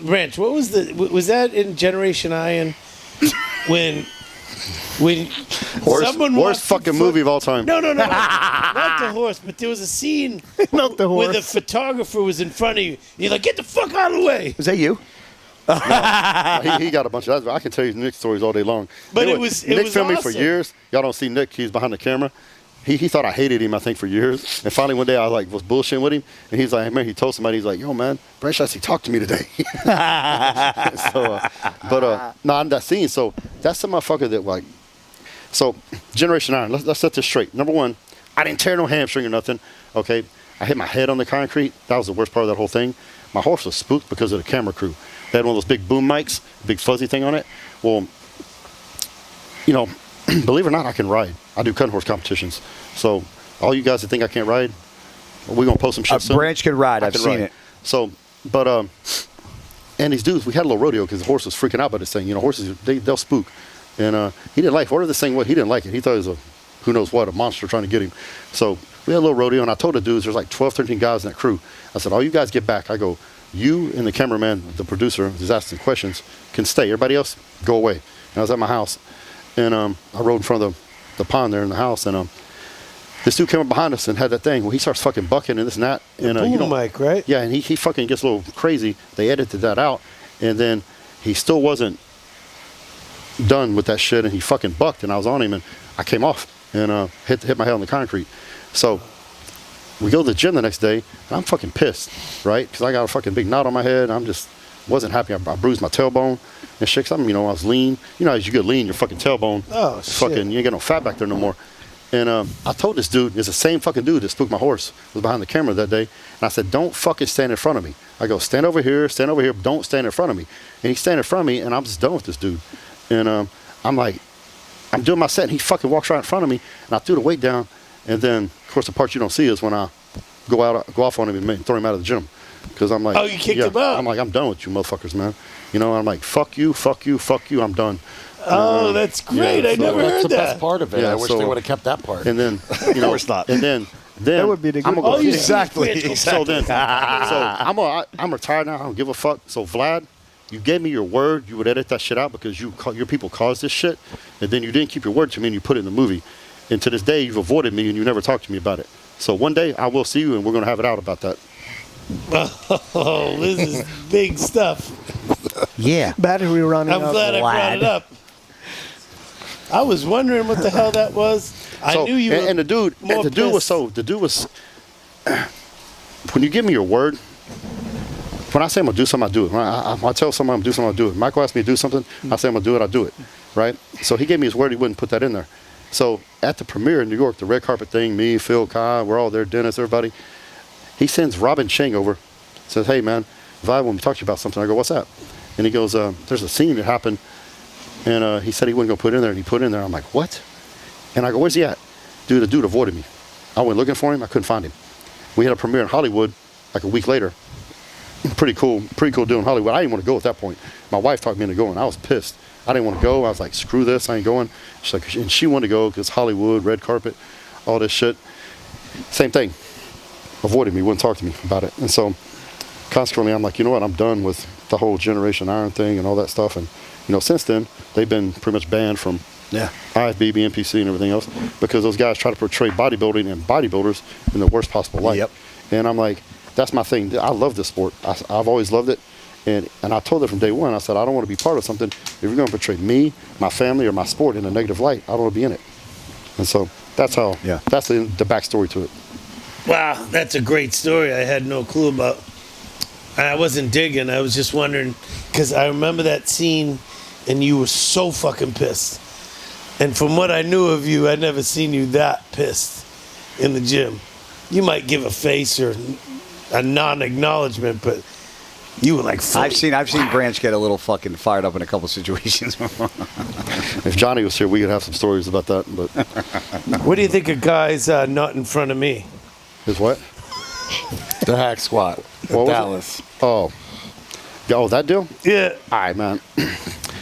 Branch, what was that in Generation Iron when someone worst fucking movie of all time. No, not the horse, but there was a scene Not the horse. where the photographer was in front of you. You're like, get the fuck out of the way. Was that you? He got a bunch of that. I can tell you Nick stories all day long. But Nick it was filmed me for awesome. years. Y'all don't see Nick. He's behind the camera. He thought I hated him, I think, for years. And finally one day I was bullshitting with him. And he's like, man, he told somebody, he's like, yo, man, Branch actually talked to me today. No, I'm that scene. So that's the motherfucker that like, so Generation Iron, let's set this straight. Number one, I didn't tear no hamstring or nothing. Okay. I hit my head on the concrete. That was the worst part of that whole thing. My horse was spooked because of the camera crew. They had one of those big boom mics, big fuzzy thing on it. Well, you know, believe it or not, I can ride. I do cutting horse competitions. So all you guys that think I can't ride, we're going to post some shit soon. Branch can ride. I've seen it. So, but, and these dudes, we had a little rodeo because the horse was freaking out by this thing. You know, horses, they'll spook. And he didn't like whatever this thing was. He didn't like it. He thought it was who knows what, a monster trying to get him. So we had a little rodeo, and I told the dudes, there's like 12, 13 guys in that crew. I said, all you guys get back. I go, you and the cameraman, the producer, who's asking questions, can stay. Everybody else, go away. And I was at my house, and I rode in front of the pond there in the house, and this dude came up behind us and had that thing. Well, he starts fucking bucking and this and that. And Boom mic, right? Yeah, and he fucking gets a little crazy. They edited that out, and then he still wasn't done with that shit, and he fucking bucked, and I was on him, and I came off and hit my head on the concrete. So we go to the gym the next day, and I'm fucking pissed, right? Because I got a fucking big knot on my head. I'm just wasn't happy. I bruised my tailbone and shit. 'Cause I was lean. You know, as you get lean, your fucking tailbone, fucking, you ain't got no fat back there no more. And I told this dude, it's the same fucking dude that spooked my horse, was behind the camera that day. And I said, don't fucking stand in front of me. I go, stand over here, don't stand in front of me. And he's standing in front of me, and I'm just done with this dude. And I'm like, I'm doing my set, and he fucking walks right in front of me, and I threw the weight down. And then, of course, the part you don't see is when I go off on him and throw him out of the gym. Because I'm like, oh, you kicked him out? I'm like, I'm done with you motherfuckers, man. You know, I'm like, fuck you, I'm done. Oh, that's great. I never heard That's the that. best part of it. Yeah, I wish they would have kept that part. And then, you know, and then that would be the good I'm exactly. So then, I'm retired now. I don't give a fuck. So Vlad, you gave me your word. You would edit that shit out because your people caused this shit, and then you didn't keep your word to me and you put it in the movie. And to this day, you've avoided me and you never talked to me about it. So one day I will see you and we're gonna have it out about that. Oh, this is big stuff. Yeah. Battery running I'm glad I brought it up. I was wondering what the hell that was. I knew you were and the dude was when you give me your word, when I say I'm gonna do something, I do it. When I tell someone I'm gonna do something, I do it. Michael asked me to do something, I say I'm gonna do it, I do it. Right? So he gave me his word he wouldn't put that in there. So at the premiere in New York, the red carpet thing, me, Phil, Kai, we're all there, Dennis, everybody. He sends Robin Chang over, says, hey man, Vi, when we talk to you about something, I go, what's that? And he goes, there's a scene that happened, and he said he wasn't gonna put it in there, and he put it in there. I'm like, what? And I go, where's he at? Dude, the dude avoided me. I went looking for him, I couldn't find him. We had a premiere in Hollywood like a week later. Pretty cool deal in Hollywood. I didn't want to go at that point. My wife talked me into going. I was pissed. I didn't want to go. I was like, screw this, I ain't going. She's like, and she wanted to go because Hollywood, red carpet, all this shit. Same thing. Avoided me, wouldn't talk to me about it. And so consequently, I'm like, you know what, I'm done with the whole Generation Iron thing and all that stuff. And, you know, since then, they've been pretty much banned from IFBB, NPC, and everything else because those guys try to portray bodybuilding and bodybuilders in the worst possible light. Yep. And I'm like, that's my thing. I love this sport. I've always loved it. And I told her from day one, I said, I don't want to be part of something. If you're going to portray me, my family, or my sport in a negative light, I don't want to be in it. And so that's how, that's the backstory to it. Wow, that's a great story. I had no clue about. I wasn't digging. I was just wondering, because I remember that scene, and you were so fucking pissed. And from what I knew of you, I'd never seen you that pissed in the gym. You might give a face or a non-acknowledgement, but you were like, I've seen Branch get a little fucking fired up in a couple situations. If Johnny was here, we could have some stories about that. But what do you think of guys not in front of me? Is what? The hack squat. Dallas. Oh, that deal? Yeah. All right, man.